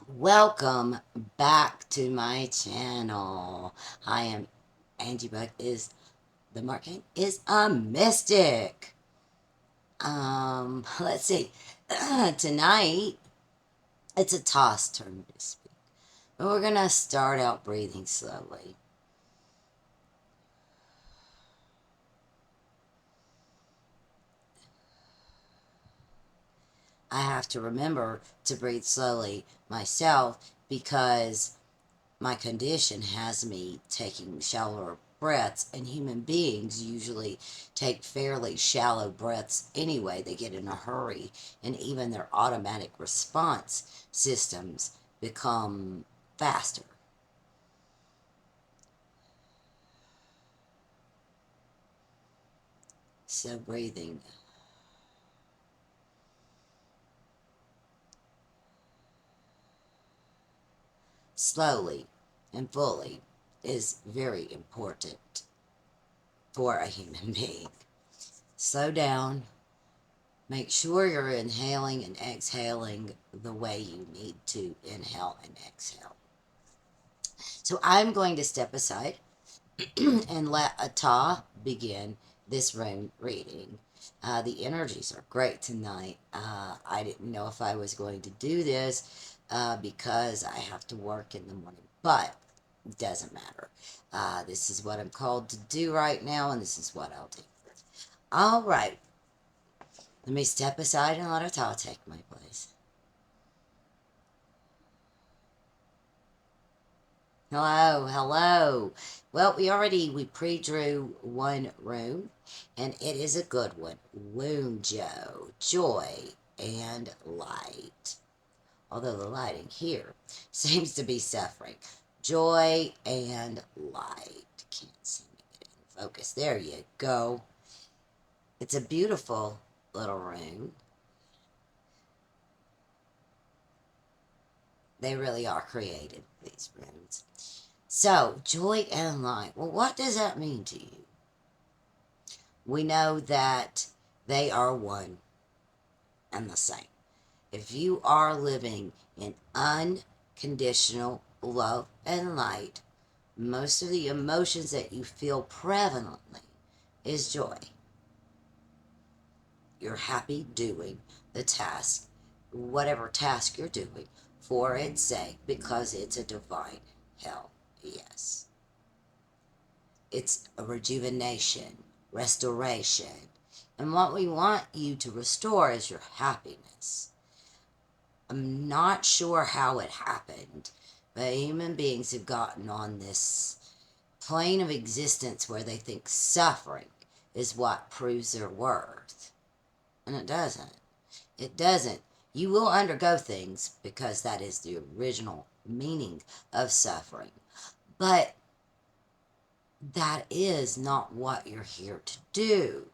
Welcome back to my channel. I am Angie Buck. Is the marking is a mystic. Let's see. Tonight it's a toss turn to speak. But we're gonna start out breathing slowly. I have to remember to breathe slowly myself because my condition has me taking shallower breaths, and human beings usually take fairly shallow breaths anyway. They get in a hurry, and even their automatic response systems become faster. So, breathing slowly and fully is very important for a human being. Slow down. Make sure you're inhaling and exhaling the way you need to inhale and exhale. So I'm going to step aside and let Atah begin this room reading. The energies are great tonight. I didn't know if I was going to do this because I have to work in the morning, but it doesn't matter. This is what I'm called to do right now, and this is what I'll do. All right, let me step aside and let Atah take my place. Hello, hello. Well, we pre-drew one room, and it is a good one. Wounjo, joy, and light. Although the lighting here seems to be suffering. Joy and light. Can't seem to get it in focus. There you go. It's a beautiful little room. They really are creative, these rooms. So, joy and light. Well, what does that mean to you? We know that they are one and the same. If you are living in unconditional love and light, most of the emotions that you feel prevalently is joy. You're happy doing the task, whatever task you're doing, for its sake, because it's a divine hell. Yes. It's a rejuvenation, restoration. And what we want you to restore is your happiness. I'm not sure how it happened, but human beings have gotten on this plane of existence where they think suffering is what proves their worth. And it doesn't. It doesn't. You will undergo things because that is the original meaning of suffering. But that is not what you're here to do.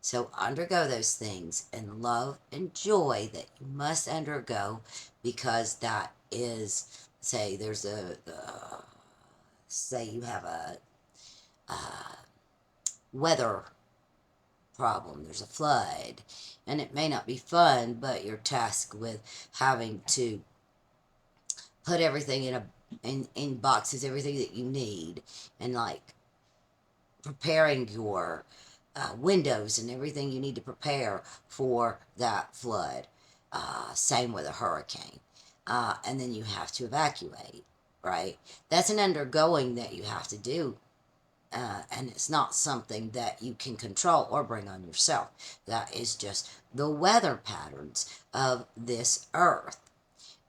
So undergo those things and love and joy that you must undergo because that is, say, there's say you have a weather problem, there's a flood, and it may not be fun, but you're tasked with having to put everything in boxes, everything that you need, and like preparing your windows and everything you need to prepare for that flood. Same with a hurricane. And then you have to evacuate, right? That's an undergoing that you have to do. And it's not something that you can control or bring on yourself. That is just the weather patterns of this earth.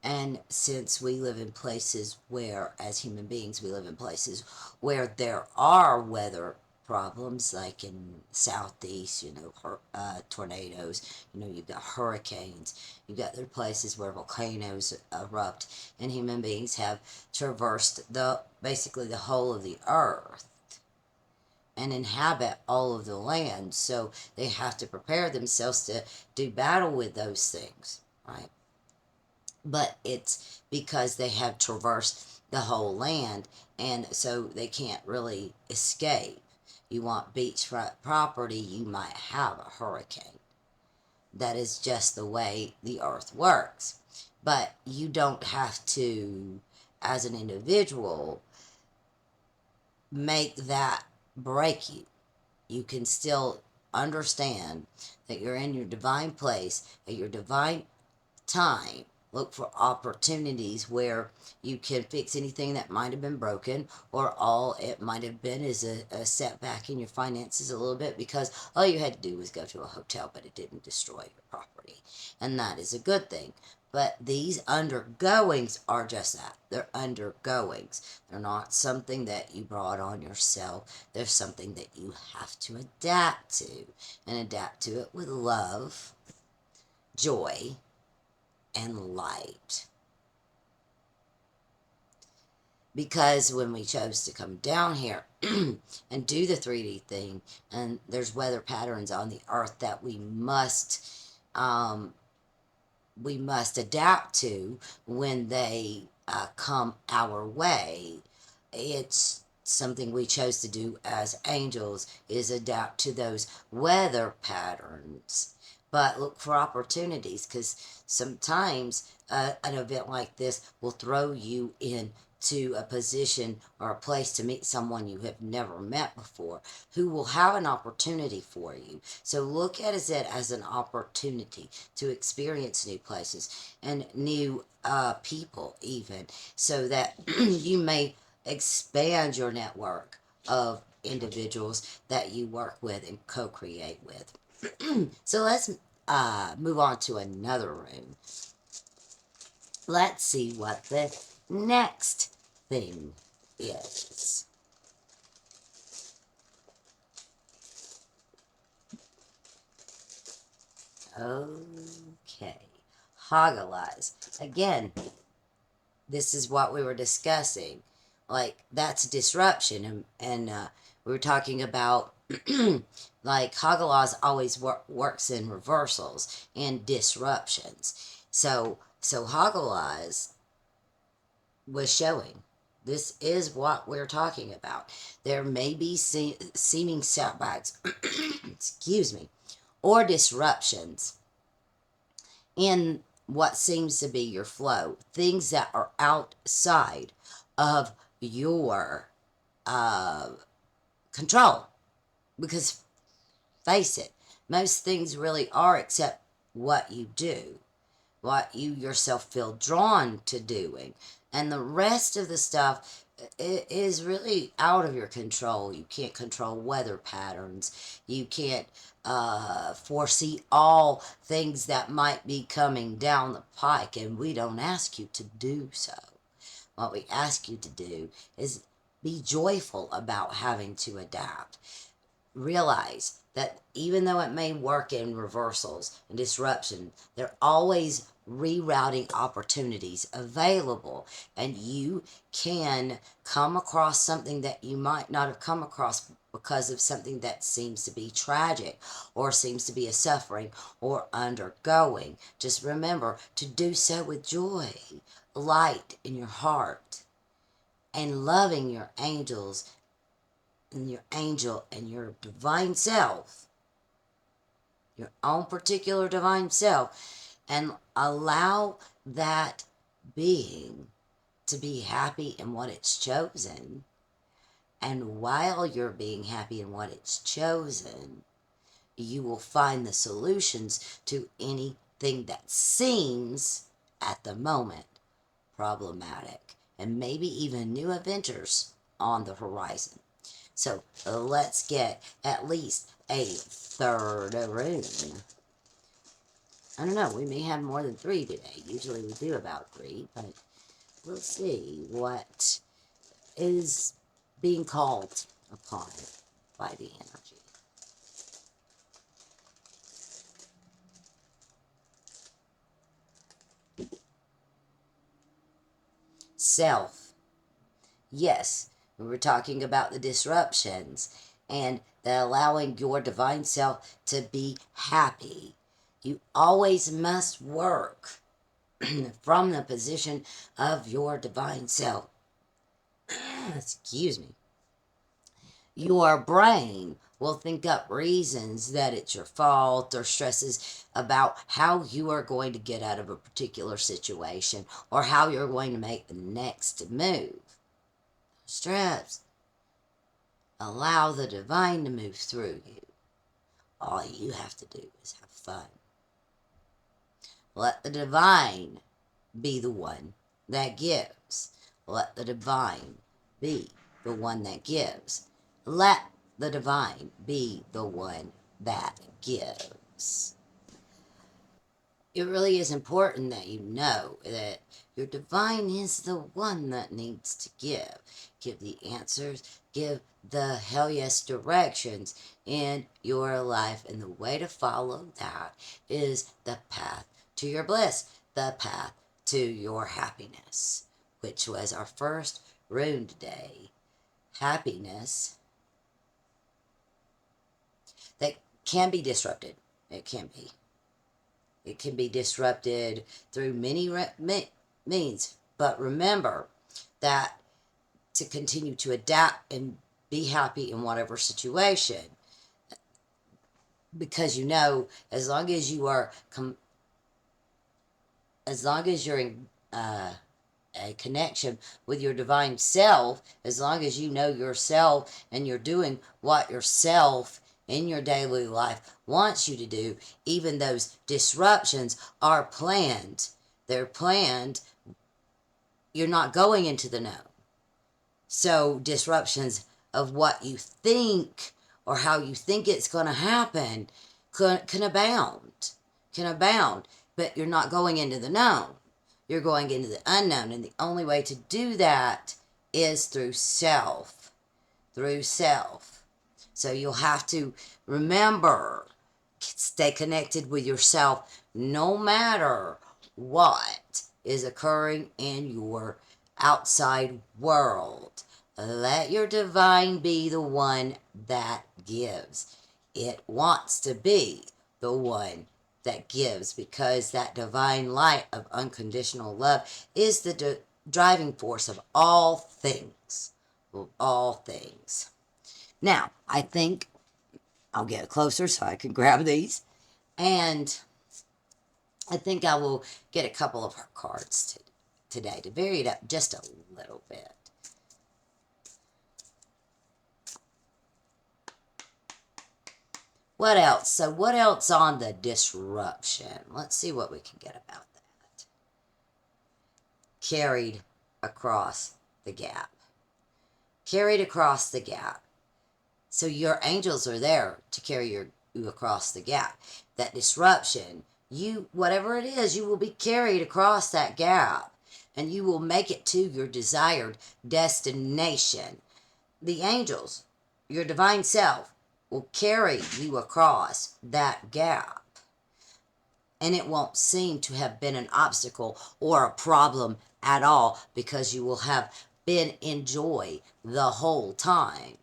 And since we live in places where, as human beings, we live in places where there are weather problems, like in southeast, tornadoes, you've got hurricanes, you've got other places where volcanoes erupt, and human beings have traversed basically the whole of the earth and inhabit all of the land. So they have to prepare themselves to do battle with those things, right? But it's because they have traversed the whole land, and so they can't really escape. You want beachfront property, you might have a hurricane. That is just the way the earth works. But you don't have to, as an individual, make that break you. You can still understand that you're in your divine place, at your divine time. Look for opportunities where you can fix anything that might have been broken, or all it might have been is a setback in your finances a little bit, because all you had to do was go to a hotel, but it didn't destroy your property. And that is a good thing. But these undergoings are just that. They're undergoings. They're not something that you brought on yourself. They're something that you have to adapt to, and adapt to it with love, joy, and light. Because when we chose to come down here and do the 3D thing, and there's weather patterns on the earth that we must adapt to when they come our way. It's something we chose to do as angels, is adapt to those weather patterns. But look for opportunities, because sometimes an event like this will throw you into a position or a place to meet someone you have never met before, who will have an opportunity for you. So look at it as an opportunity to experience new places and new people, even, so that you may expand your network of individuals that you work with and co-create with. So let's move on to another room. Let's see what the next thing is. Okay. Hagalaz. Again, this is what we were discussing. Like, that's disruption. And we were talking about, like, Hagalaz always works in reversals and disruptions. So Hagalaz was showing this is what we're talking about. There may be seeming setbacks, excuse me, or disruptions in what seems to be your flow, things that are outside of your uh, control. Because face it, most things really are, except what you do, what you yourself feel drawn to doing. And the rest of the stuff is really out of your control. You can't control weather patterns. You can't foresee all things that might be coming down the pike, and we don't ask you to do so. What we ask you to do is be joyful about having to adapt. Realize that even though it may work in reversals and disruption, there are always rerouting opportunities available, and you can come across something that you might not have come across because of something that seems to be tragic, or seems to be a suffering, or undergoing. Just remember to do so with joy, light in your heart, and loving your angels and your angel and your divine self, your own particular divine self, and allow that being to be happy in what it's chosen. And while you're being happy in what it's chosen, you will find the solutions to anything that seems at the moment problematic, and maybe even new adventures on the horizon. So let's get at least a third room. I don't know, we may have more than 3 today. Usually we do about 3, but we'll see what is being called upon by the energy. Self. Yes, we were talking about the disruptions and the allowing your divine self to be happy. You always must work from the position of your divine self. Excuse me. Your brain will think up reasons that it's your fault or stresses about how you are going to get out of a particular situation or how you're going to make the next move. Stress. Allow the divine to move through you. All you have to do is have fun. Let the divine be the one that gives. Let the divine be the one that gives. Let the divine be the one that gives. It really is important that you know that your divine is the one that needs to give. Give the answers, give the hell yes directions in your life. And the way to follow that is the path to your bliss, the path to your happiness, which was our first rune today. Happiness that can be disrupted. It can be. It can be disrupted through many means. But remember that to continue to adapt and be happy in whatever situation, because you know, as long as you are, as long as you're in a connection with your divine self, as long as you know yourself and you're doing what yourself in your daily life wants you to do, even those disruptions are planned. They're planned. You're not going into the no. So disruptions of what you think or how you think it's going to happen can abound. Can abound. But you're not going into the known. You're going into the unknown. And the only way to do that is through self. Through self. So you'll have to remember, stay connected with yourself no matter what is occurring in your outside world. Let your divine be the one that gives. It wants to be the one that gives, because that divine light of unconditional love is the driving force of all things. Of all things. Now, I think I'll get closer so I can grab these. And I think I will get a couple of her cards today to vary it up just a little bit. What else? So what else on the disruption? Let's see what we can get about that. Carried across the gap. Carried across the gap. So your angels are there to carry you across the gap. That disruption, whatever it is, you will be carried across that gap. And you will make it to your desired destination. The angels, your divine self, will carry you across that gap. And it won't seem to have been an obstacle or a problem at all, because you will have been in joy the whole time.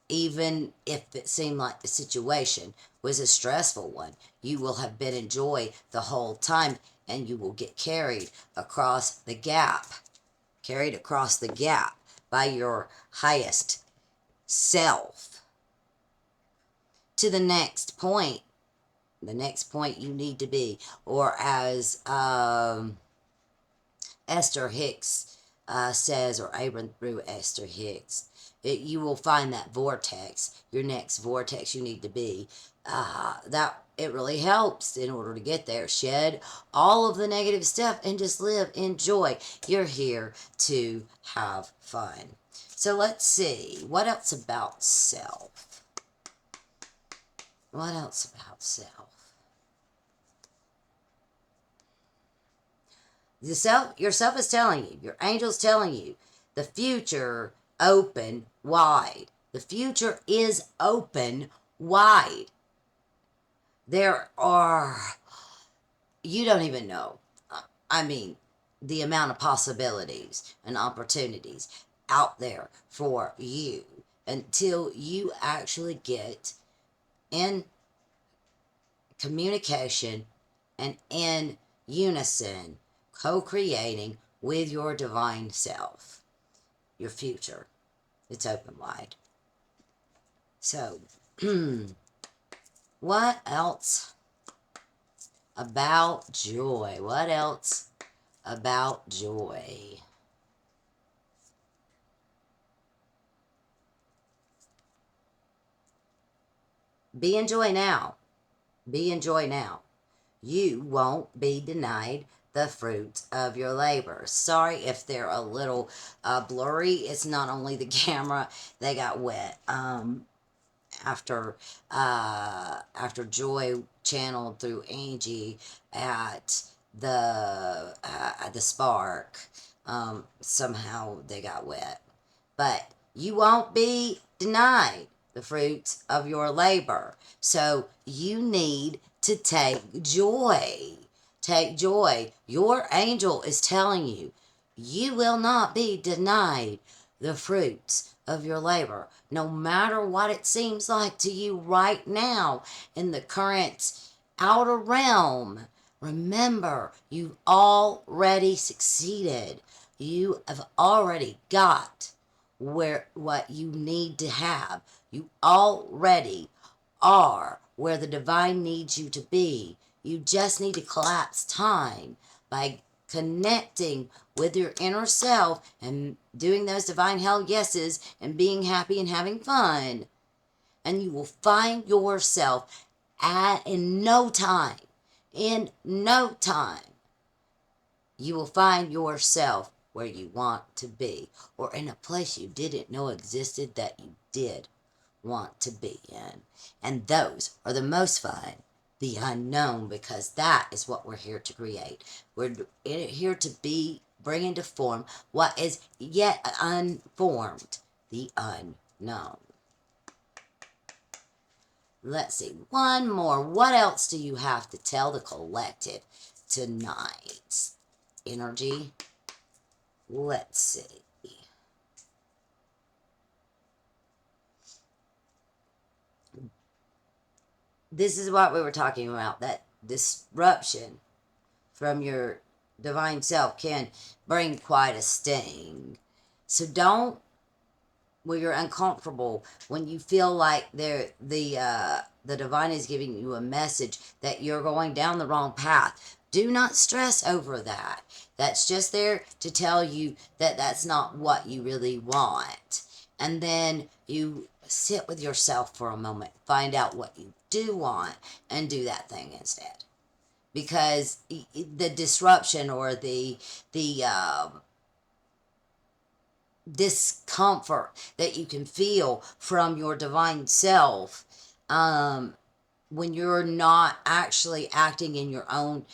Even if it seemed like the situation was a stressful one, you will have been in joy the whole time, and you will get carried across the gap. Carried across the gap by your highest self. To the next point you need to be, or as Esther Hicks says, or Abram through Esther Hicks, you will find that vortex, your next vortex you need to be. That it really helps in order to get there. Shed all of the negative stuff and just live in joy. You're here to have fun. So let's see, what else about self? What else about self? Yourself is telling you, your angel's telling you, the future open wide. The future is open wide. There are, you don't even know, I mean, the amount of possibilities and opportunities out there for you until you actually get in communication and in unison, co-creating with your divine self. Your future, it's open wide. So, what else about joy? What else about joy? Be in joy now. Be in joy now. You won't be denied the fruits of your labor. Sorry if they're a little blurry. It's not only the camera, they got wet. After Joy channeled through Angie at the Spark, somehow they got wet. But you won't be denied the fruits of your labor. So you need to take joy. Take joy. Your angel is telling you, you will not be denied the fruits of your labor, no matter what it seems like to you right now in the current outer realm. Remember, you've already succeeded. You have already got what you need to have. You already are where the divine needs you to be. You just need to collapse time by connecting with your inner self and doing those divine hell yeses and being happy and having fun. And you will find yourself in no time, you will find yourself where you want to be, or in a place you didn't know existed that you did want to be in. And those are the most fun, the unknown, because that is what we're here to create. We're here to be, bring into form what is yet unformed, the unknown. Let's see, one more. What else do you have to tell the collective tonight? Energy. Let's see. This is what we were talking about, that disruption from your divine self can bring quite a sting. So don't, when you're uncomfortable, when you feel like the divine is giving you a message that you're going down the wrong path, do not stress over that. That's just there to tell you that that's not what you really want. And then you sit with yourself for a moment, find out what you do want, and do that thing instead. Because the disruption or the discomfort that you can feel from your divine self, when you're not actually acting in your own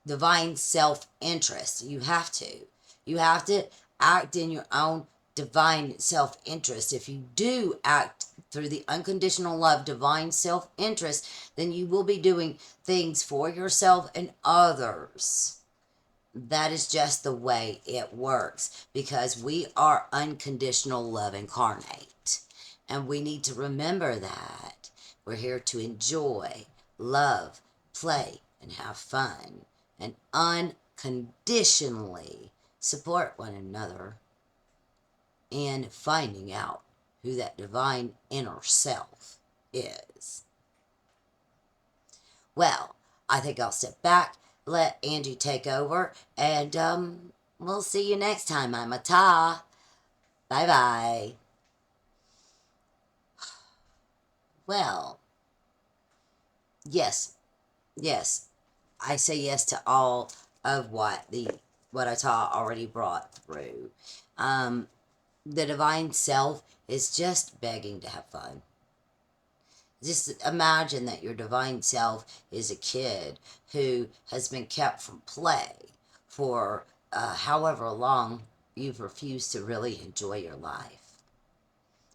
divine self-interest, you have to act in your own divine self-interest. If you do act through the unconditional love divine self-interest, then you will be doing things for yourself and others. That is just the way it works, because we are unconditional love incarnate. And we need to remember that. We're here to enjoy, love, play, and have fun, and unconditionally support one another in finding out who that divine inner self is. Well, I think I'll step back, let Angie take over, and we'll see you next time. I'm Atah. Bye bye. Well, yes, yes, I say yes to all of what Atah already brought through. The divine self is just begging to have fun. Just imagine that your divine self is a kid who has been kept from play for however long you've refused to really enjoy your life.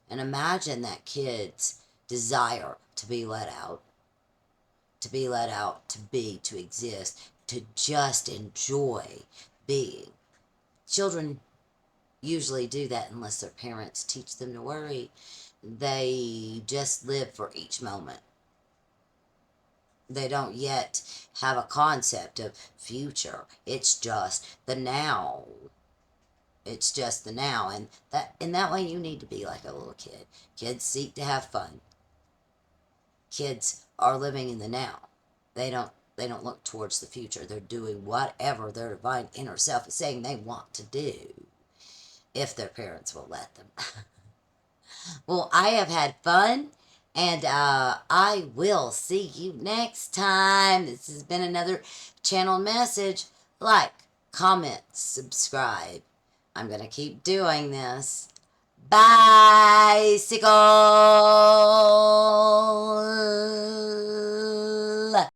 And imagine that kid's desire to be let out, to be let out, to be, to exist, to just enjoy being. Children usually do that unless their parents teach them to worry. They just live for each moment. They don't yet have a concept of future. It's just the now. It's just the now. And that in that way you need to be like a little kid. Kids seek to have fun. Kids are living in the now. They don't look towards the future. They're doing whatever their divine inner self is saying they want to do, if their parents will let them. Well, I have had fun, and I will see you next time. This has been another channel message. Like, comment, subscribe. I'm going to keep doing this. Bicycle!